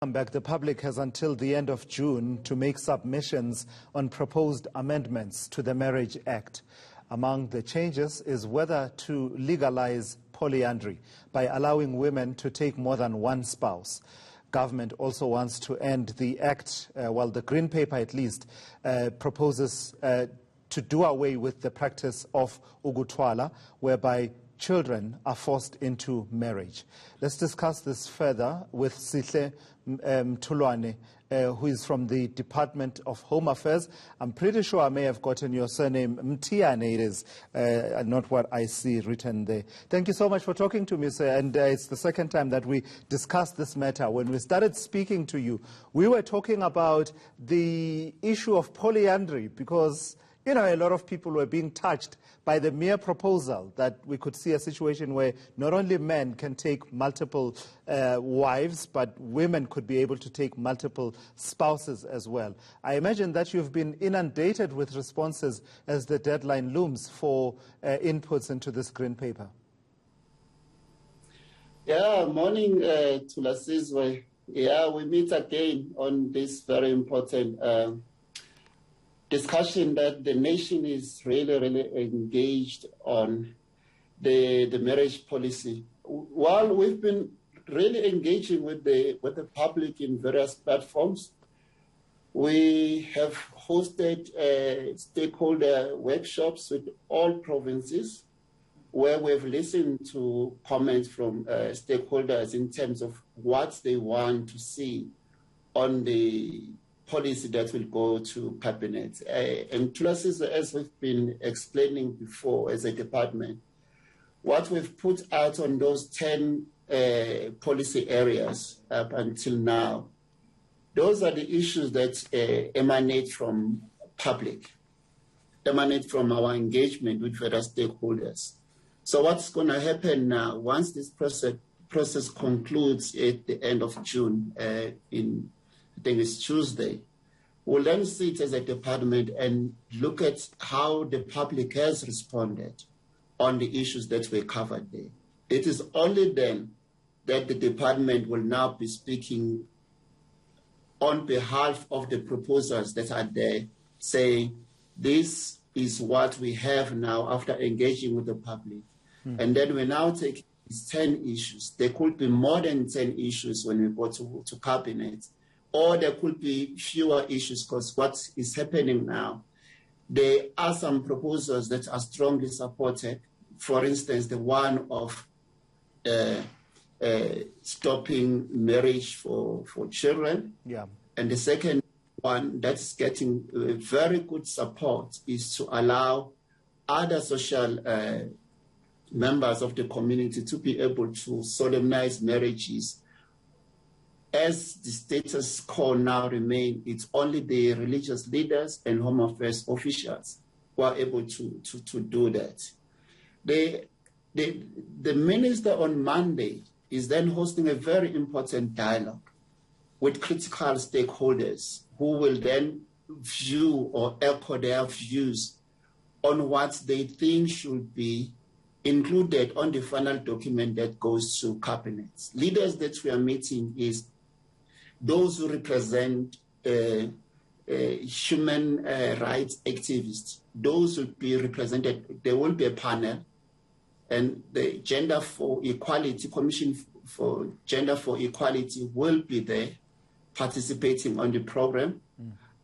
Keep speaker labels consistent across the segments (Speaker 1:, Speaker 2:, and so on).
Speaker 1: Back, the public has until the end of June to make submissions on proposed amendments to the Marriage Act. Among the changes is whether to legalize polyandry by allowing women to take more than one spouse. Government also wants to end the act, the Green Paper at least, proposes to do away with the practice of Ukuthwala, whereby children are forced into marriage. Let's discuss this further with Sihle Mthiyane, who is from the Department of Home Affairs. I'm pretty sure I may have gotten your surname. Mthiyane it is, not what I see written there. Thank you so much for talking to me, sir. And it's the second time that we discussed this matter. When we started speaking to you, we were talking about the issue of polyandry because a lot of people were being touched by the mere proposal that we could see a situation where not only men can take multiple wives, but women could be able to take multiple spouses as well. I imagine that you've been inundated with responses as the deadline looms for inputs into this Green Paper.
Speaker 2: Yeah, morning, Tulasizwe. Yeah, we meet again on this very important discussion that the nation is really engaged on the marriage policy. While we've been really engaging with the public in various platforms, we have hosted stakeholder workshops with all provinces where we've listened to comments from stakeholders in terms of what they want to see on the policy that will go to cabinet. And as we've been explaining before as a department, what we've put out on those 10 policy areas up until now, those are the issues that emanate from public, emanate from our engagement with various stakeholders. So what's going to happen now, once this process concludes at the end of June, I think it's Tuesday, we'll then sit as a department and look at how the public has responded on the issues that were covered there. It is only then that the department will now be speaking on behalf of the proposals that are there, saying this is what we have now after engaging with the public. And then we now take these 10 issues. There could be more than 10 issues when we go to cabinet, or there could be fewer issues because what is happening now, there are some proposals that are strongly supported. For instance, the one of stopping marriage for children. Yeah. And the second one that's getting very good support is to allow other social members of the community to be able to solemnize marriages. As the status quo now remains, it's only the religious leaders and home affairs officials who are able to do that. The minister on Monday is then hosting a very important dialogue with critical stakeholders who will then view or echo their views on what they think should be included on the final document that goes to cabinet. Leaders that we are meeting is those who represent human rights activists. Those will be represented. There will be a panel, and the Gender for Equality Commission for Gender for Equality will be there participating on the program.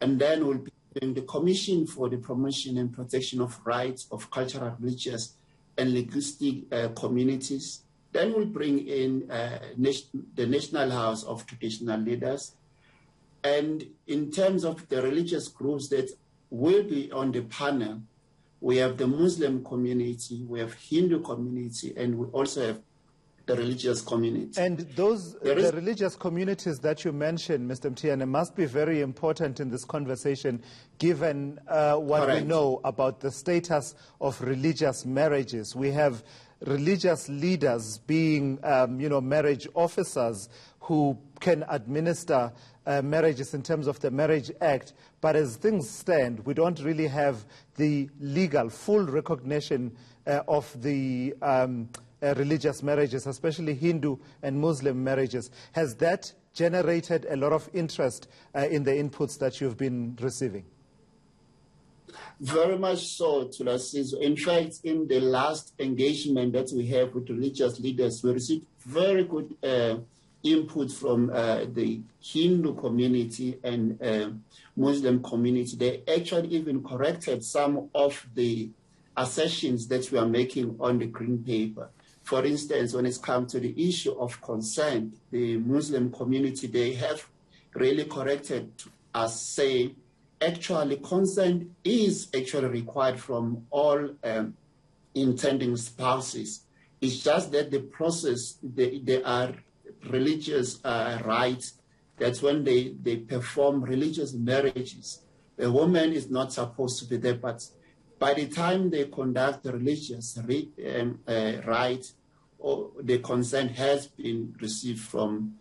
Speaker 2: And then we'll be in the Commission for the Promotion and Protection of Rights of Cultural, Religious and Linguistic Communities. Then we'll bring in the National House of Traditional Leaders. And in terms of the religious groups that will be on the panel, we have the Muslim community, we have Hindu community, and we also have the religious community. And
Speaker 1: the religious communities that you mentioned, Mr. Mthiyane, must be very important in this conversation, given what Correct. We know about the status of religious marriages. We have religious leaders being, marriage officers who can administer marriages in terms of the Marriage Act. But as things stand, we don't really have the legal, full recognition of the religious marriages, especially Hindu and Muslim marriages. Has that generated a lot of interest in the inputs that you've been receiving?
Speaker 2: Very much so, Tulasizo. In fact, in the last engagement that we have with religious leaders, we received very good input from the Hindu community and Muslim community. They actually even corrected some of the assertions that we are making on the green paper. For instance, when it's come to the issue of consent, the Muslim community, they have really corrected us, saying actually consent is actually required from all intending spouses. It's just that the process, they are religious rites, that when they perform religious marriages, the woman is not supposed to be there, but by the time they conduct the religious rite, or the consent has been received from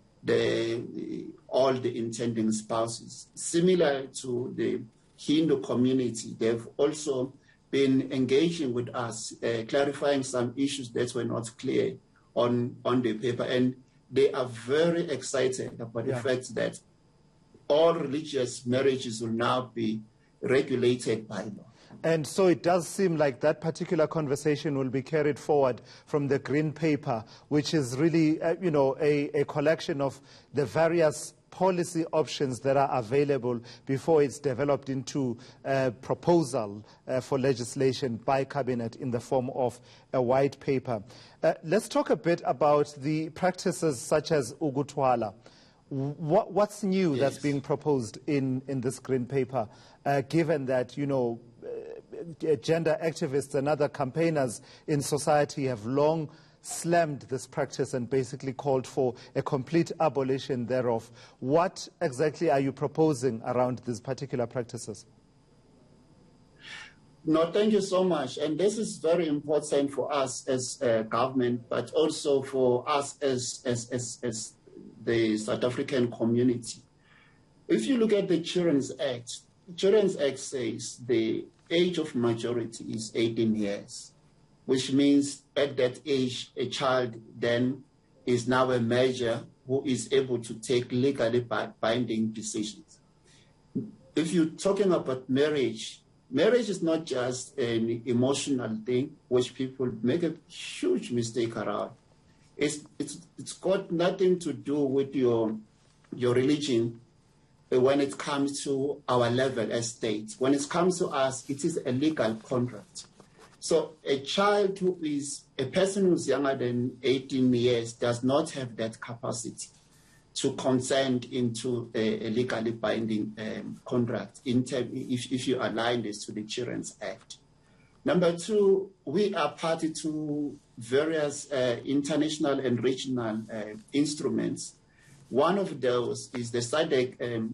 Speaker 2: all the intending spouses. Similar to the Hindu community, they've also been engaging with us, clarifying some issues that were not clear on the paper. And they are very excited about the fact that all religious marriages will now be regulated by law.
Speaker 1: And so it does seem like that particular conversation will be carried forward from the Green Paper, which is really, a collection of the various policy options that are available before it's developed into a proposal for legislation by Cabinet in the form of a white paper. Let's talk a bit about the practices such as Ukuthwala. What's new that's being proposed in this Green Paper, given that, gender activists and other campaigners in society have long slammed this practice and basically called for a complete abolition thereof? What exactly are you proposing around these particular practices?
Speaker 2: No, thank you so much. And this is very important for us as a government, but also for us as the South African community. If you look at the Children's Act says the age of majority is 18 years, which means at that age, a child then is now a major who is able to take legally binding decisions. If you're talking about marriage is not just an emotional thing, which people make a huge mistake around. It's got nothing to do with your religion. When it comes to our level as states, when it comes to us, it is a legal contract. So a child a person who's younger than 18 years does not have that capacity to consent into a legally binding contract if you align this to the Children's Act. Number two, we are party to various international and regional instruments. One of those is the SADC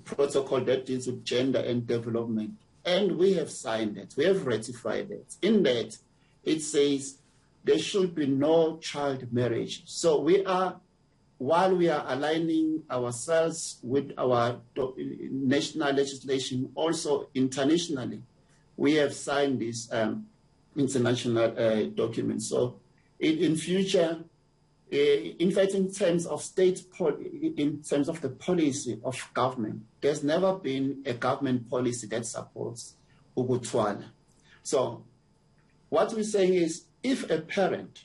Speaker 2: protocol that deals with gender and development. And we have signed it. We have ratified it. In that, it says there should be no child marriage. So while we are aligning ourselves with our national legislation, also internationally, we have signed this international document. So in future, in fact, in terms of in terms of the policy of government, there's never been a government policy that supports Ukuthwala. So what we're saying is, if a parent,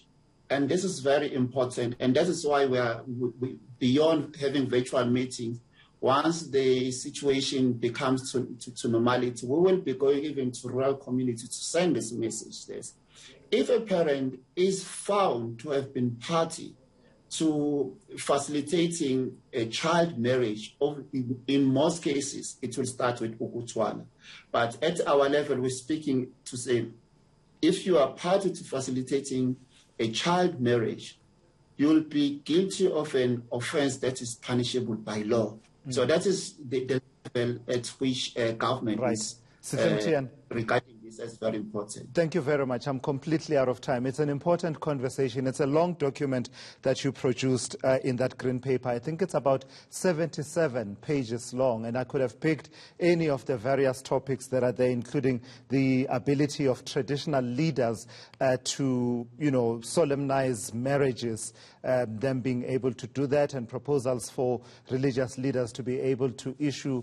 Speaker 2: and this is very important, and that is why we beyond having virtual meetings, once the situation becomes to normality, we will be going even to rural communities to send this message there. If a parent is found to have been party to facilitating a child marriage, in most cases, it will start with Ukuthwala. But at our level, we're speaking to say, if you are party to facilitating a child marriage, you'll be guilty of an offense that is punishable by law. Mm-hmm. So that is the level at which government is regarding this as very important.
Speaker 1: Thank you very much. I'm completely out of time. It's an important conversation. It's a long document that you produced in that green paper. I think it's about 77 pages long, and I could have picked any of the various topics that are there, including the ability of traditional leaders to, solemnize marriages, them being able to do that, and proposals for religious leaders to be able to issue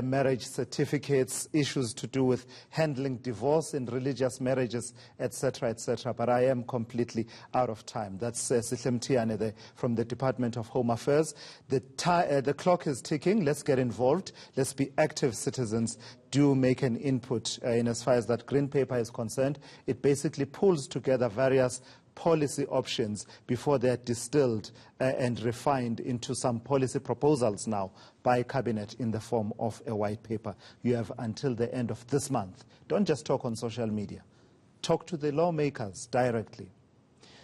Speaker 1: marriage certificates, issues to do with handling divorce in religious marriages, etc., etc. But I am completely out of time. That's Sihle Mthiyane there from the Department of Home Affairs. The clock is ticking. Let's get involved. Let's be active citizens. Do make an input in as far as that green paper is concerned. It basically pulls together various policy options before they're distilled and refined into some policy proposals now by Cabinet in the form of a white paper. You have until the end of this month. Don't just talk on social media. Talk to the lawmakers directly.